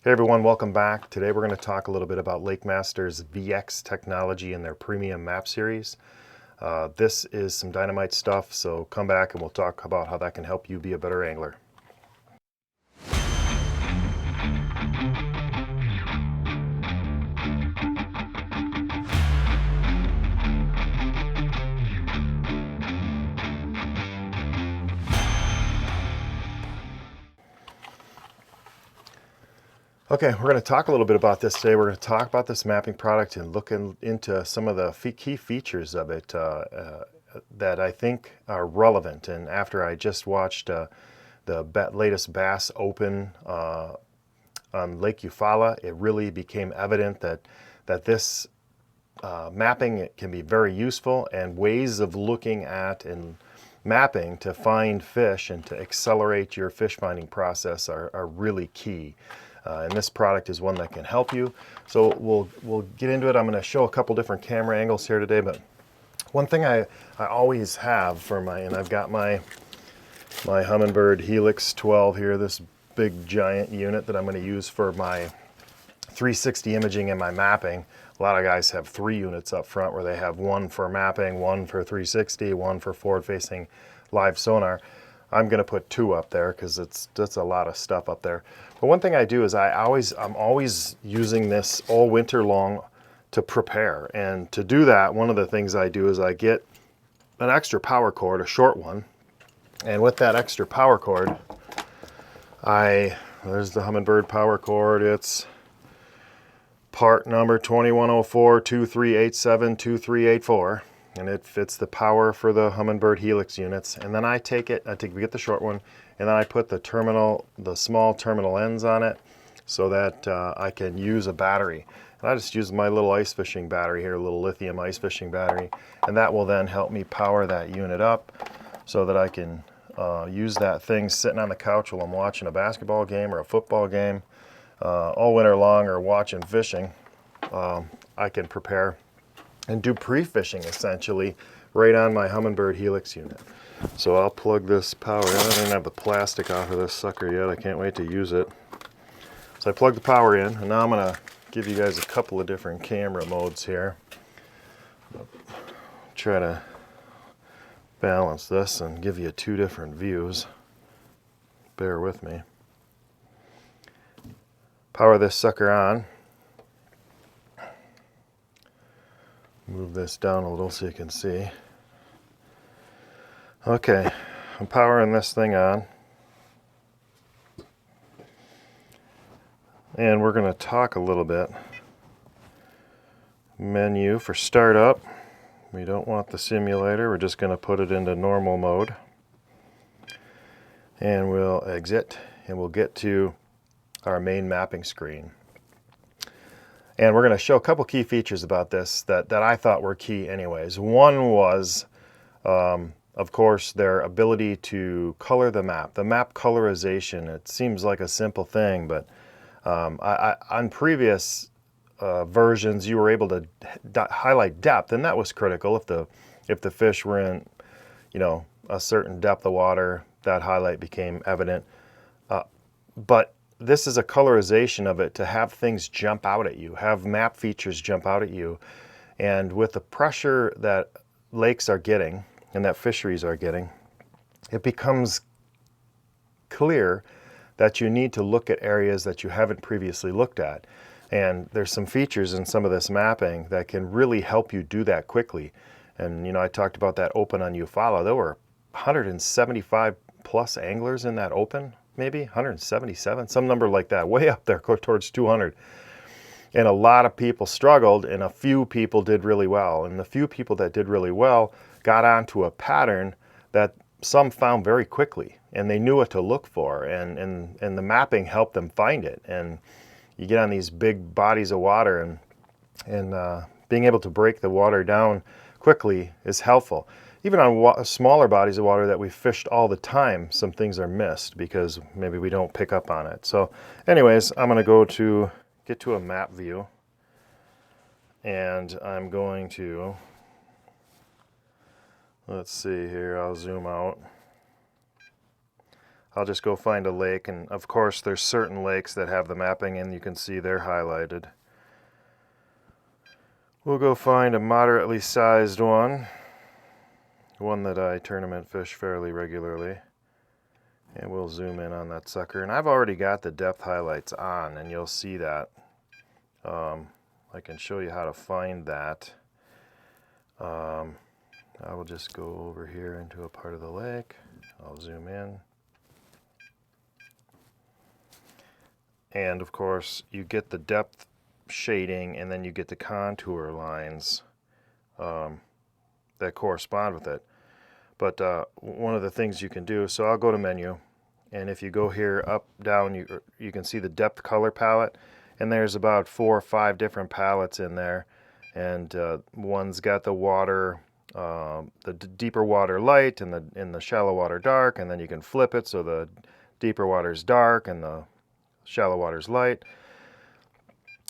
Hey everyone, welcome back. Today we're going to talk a little bit about LakeMaster's VX technology in their premium map series. This is some dynamite stuff, so come back and we'll talk about how that can help you be a better angler. Okay, we're going to talk a little bit about this today. We're going to talk about this mapping product and look into some of the key features of it that I think are relevant. And after I just watched the latest Bass Open on Lake Eufaula, it really became evident that this mapping can be very useful, and ways of looking at and mapping to find fish and to accelerate your fish finding process are really key. And this product is one that can help you. So we'll get into it. I'm going to show a couple different camera angles here today, but one thing I always have for and I've got my Humminbird Helix 12 here, this big giant unit that I'm going to use for my 360 imaging and my mapping. A lot of guys have 3 units up front where they have one for mapping, one for 360, one for forward-facing live sonar. I'm going to put 2 up there because that's a lot of stuff up there. But one thing I do is I'm always using this all winter long to prepare. And to do that, one of the things I do is I get an extra power cord, a short one. And with that extra power cord, there's the Humminbird power cord. It's part number 2104-2387-2384. And it fits the power for the Humminbird Helix units. And then we get the short one, and then I put the small terminal ends on it so that I can use a battery. And I just use my little ice fishing battery here, a little lithium ice fishing battery, and that will then help me power that unit up so that I can use that thing sitting on the couch while I'm watching a basketball game or a football game all winter long, or watching fishing. I can prepare and do pre-fishing essentially right on my Humminbird Helix unit. So I'll plug this power in. I don't have the plastic off of this sucker yet. I can't wait to use it. So I plug the power in, and now I'm going to give you guys a couple of different camera modes here. Try to balance this and give you 2 different views. Bear with me. Power this sucker on. Move this down a little so you can see. Okay, I'm powering this thing on. And we're going to talk a little bit. Menu for startup. We don't want the simulator. We're just going to put it into normal mode. And we'll exit, and we'll get to our main mapping screen. And we're going to show a couple key features about this that I thought were key anyways. One was, of course, their ability to color the map. The map colorization, it seems like a simple thing, but on previous versions, you were able to highlight depth, and that was critical. If the fish were in, a certain depth of water, that highlight became evident. But this is a colorization of it to have things jump out at you, have map features jump out at you. And with the pressure that lakes are getting and that fisheries are getting, it becomes clear that you need to look at areas that you haven't previously looked at. And there's some features in some of this mapping that can really help you do that quickly. And I talked about that open on Eufaula. There were 175 plus anglers in that open. Maybe 177, some number like that, way up there towards 200. And a lot of people struggled, and a few people did really well. And the few people that did really well got onto a pattern that some found very quickly, and they knew what to look for, and the mapping helped them find it. And you get on these big bodies of water, and being able to break the water down quickly is helpful. Even on smaller bodies of water that we fished all the time, some things are missed because maybe we don't pick up on it. So anyways, I'm going to get to a map view, and I'm going to, let's see here, I'll zoom out. I'll just go find a lake, and of course there's certain lakes that have the mapping and you can see they're highlighted. We'll go find a moderately sized one that I tournament fish fairly regularly. And we'll zoom in on that sucker. And I've already got the depth highlights on, and you'll see that. I can show you how to find that. I will just go over here into a part of the lake. I'll zoom in. And of course, you get the depth shading, and then you get the contour lines that correspond with it. But one of the things you can do, so I'll go to menu, and if you go here up, down, you can see the depth color palette, and there's about 4 or 5 different palettes in there, and one's got the water, the deeper water light, and the shallow water dark, and then you can flip it so the deeper water's dark and the shallow water's light.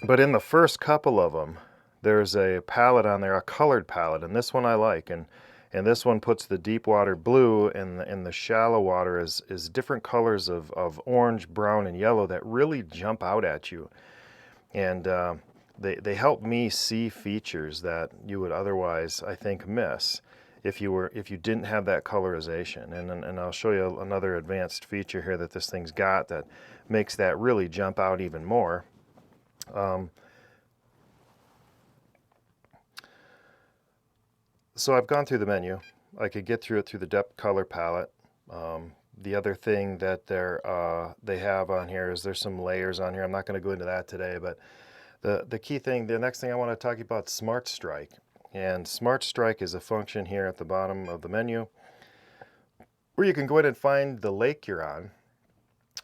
But in the first couple of them, there's a palette on there, a colored palette, and this one I like, and this one puts the deep water blue, and the shallow water is different colors of orange, brown, and yellow that really jump out at you. And they help me see features that you would otherwise, I think, miss if you didn't have that colorization. And I'll show you another advanced feature here that this thing's got that makes that really jump out even more. So I've gone through the menu. I could get through it through the depth color palette. The other thing that they have on here is there's some layers on here. I'm not going to go into that today, but the key thing, the next thing I want to talk about is Smartstrike. And Smartstrike is a function here at the bottom of the menu where you can go ahead and find the lake you're on,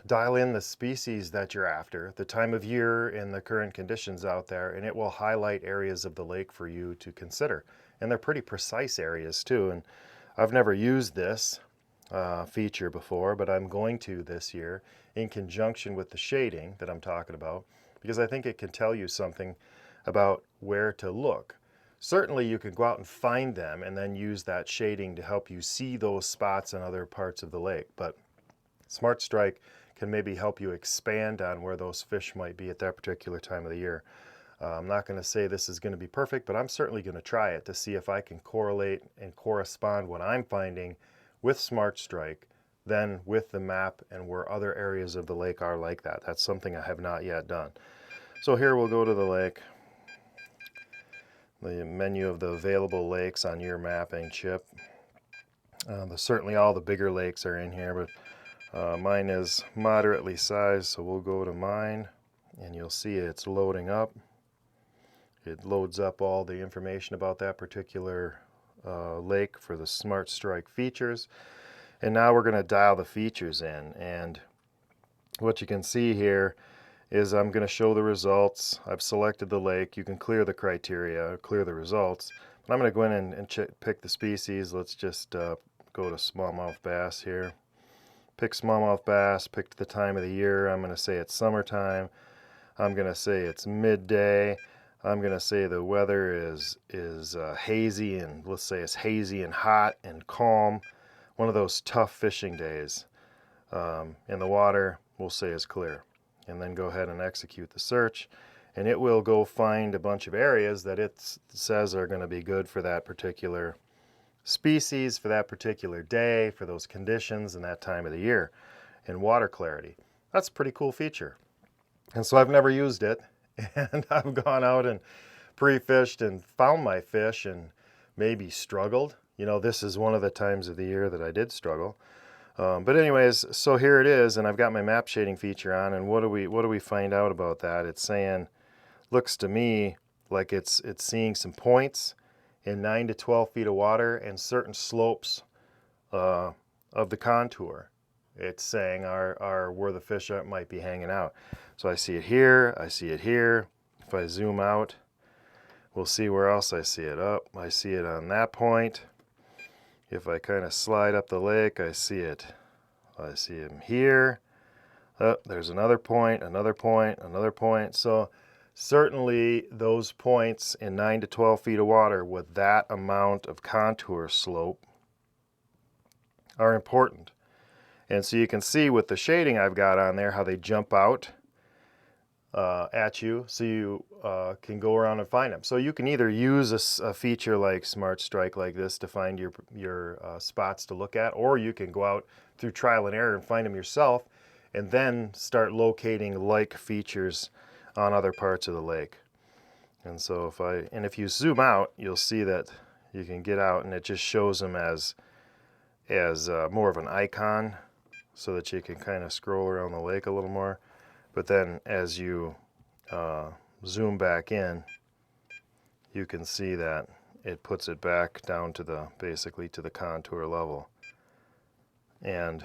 dial in the species that you're after, the time of year, and the current conditions out there, and it will highlight areas of the lake for you to consider. And they're pretty precise areas too. And I've never used this feature before, but I'm going to this year in conjunction with the shading that I'm talking about, because I think it can tell you something about where to look. Certainly you can go out and find them and then use that shading to help you see those spots in other parts of the lake. But Smartstrike can maybe help you expand on where those fish might be at that particular time of the year. I'm not going to say this is going to be perfect, but I'm certainly going to try it to see if I can correlate and correspond what I'm finding with Smartstrike then with the map and where other areas of the lake are like that. That's something I have not yet done. So here we'll go to the lake, the menu of the available lakes on your mapping chip. Certainly all the bigger lakes are in here, but mine is moderately sized, so we'll go to mine, and you'll see it's loading up. It loads up all the information about that particular lake for the Smartstrike features. And now we're going to dial the features in. And what you can see here is I'm going to show the results. I've selected the lake. You can clear the criteria, clear the results. But I'm going to go in and pick the species. Let's just go to smallmouth bass here. Pick smallmouth bass, picked the time of the year. I'm going to say it's summertime. I'm going to say it's midday. I'm going to say the weather is hazy, and let's say it's hazy and hot and calm. One of those tough fishing days. And the water, we'll say, is clear. And then go ahead and execute the search. And it will go find a bunch of areas that it says are going to be good for that particular species, for that particular day, for those conditions and that time of the year, and water clarity. That's a pretty cool feature. And so I've never used it. And I've gone out and pre-fished and found my fish and maybe struggled. You know, this is one of the times of the year that I did struggle. But anyways, so here it is, and I've got my map shading feature on, and what do we find out about that? It's saying, looks to me like it's seeing some points in 9 to 12 feet of water and certain slopes of the contour. It's saying are where the fish might be hanging out. So I see it here, I see it here. If I zoom out, we'll see where else I see it. Up, I see it on that point. If I kind of slide up the lake, I see it. I see him here. There's another point, another point, another point. So certainly those points in 9 to 12 feet of water with that amount of contour slope are important. And so you can see with the shading I've got on there how they jump out at you, so you can go around and find them. So you can either use a feature like Smartstrike like this to find your spots to look at, or you can go out through trial and error and find them yourself, and then start locating like features on other parts of the lake. And so if you zoom out, you'll see that you can get out, and it just shows them as more of an icon, so that you can kind of scroll around the lake a little more. But then as you zoom back in, you can see that it puts it back down to basically to the contour level. And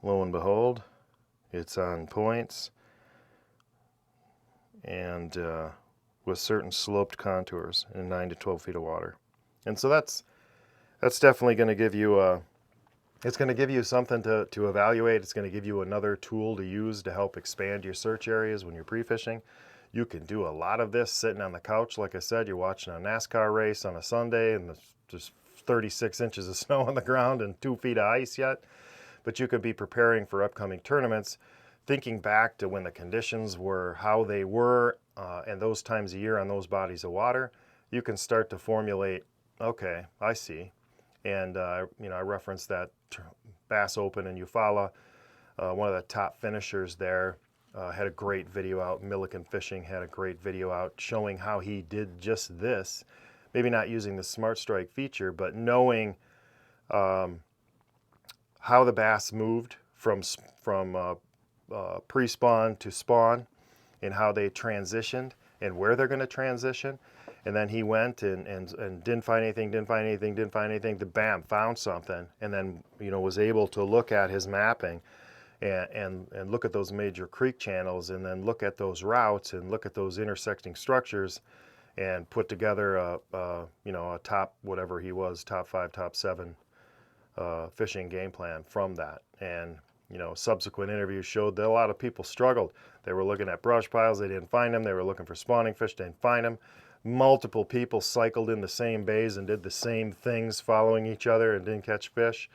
lo and behold, it's on points and with certain sloped contours in 9 to 12 feet of water. And so that's definitely going to give you it's going to give you something to evaluate. It's going to give you another tool to use to help expand your search areas when you're pre-fishing. You can do a lot of this sitting on the couch. Like I said, you're watching a NASCAR race on a Sunday and there's just 36 inches of snow on the ground and 2 feet of ice yet. But you could be preparing for upcoming tournaments, thinking back to when the conditions were how they were and those times of year on those bodies of water. You can start to formulate, okay, I see. And I referenced that Bass Open in Eufaula. One of the top finishers there had a great video out. Milliken Fishing had a great video out showing how he did just this. Maybe not using the Smartstrike feature, but knowing how the bass moved from pre-spawn to spawn, and how they transitioned and where they're going to transition. And then he went and didn't find anything, then bam, found something, and then was able to look at his mapping and look at those major creek channels, and then look at those routes and look at those intersecting structures, and put together a top, whatever he was, top 5, top 7 fishing game plan from that. And subsequent interviews showed that a lot of people struggled. They were looking at brush piles, they didn't find them. They were looking for spawning fish, didn't find them. Multiple people cycled in the same bays and did the same things following each other and didn't catch fish.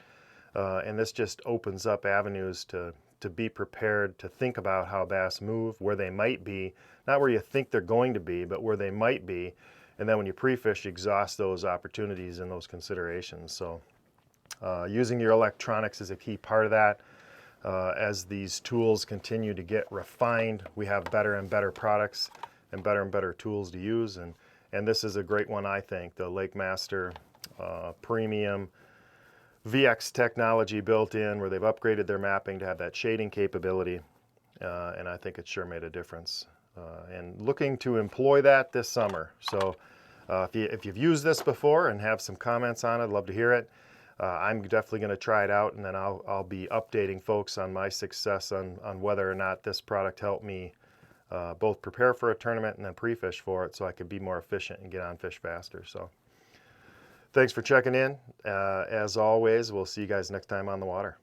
And this just opens up avenues to be prepared to think about how bass move, where they might be, not where you think they're going to be, but where they might be. And then when you pre-fish, you exhaust those opportunities and those considerations. So using your electronics is a key part of that. As these tools continue to get refined, we have better and better products and better tools to use, and this is a great one, I think. The LakeMaster Premium VX technology built in, where they've upgraded their mapping to have that shading capability, and I think it sure made a difference. And looking to employ that this summer. So if you've used this before and have some comments on it, I'd love to hear it. I'm definitely going to try it out, and then I'll be updating folks on my success on whether or not this product helped me both prepare for a tournament and then pre-fish for it, so I could be more efficient and get on fish faster. So thanks for checking in. As always, we'll see you guys next time on the water.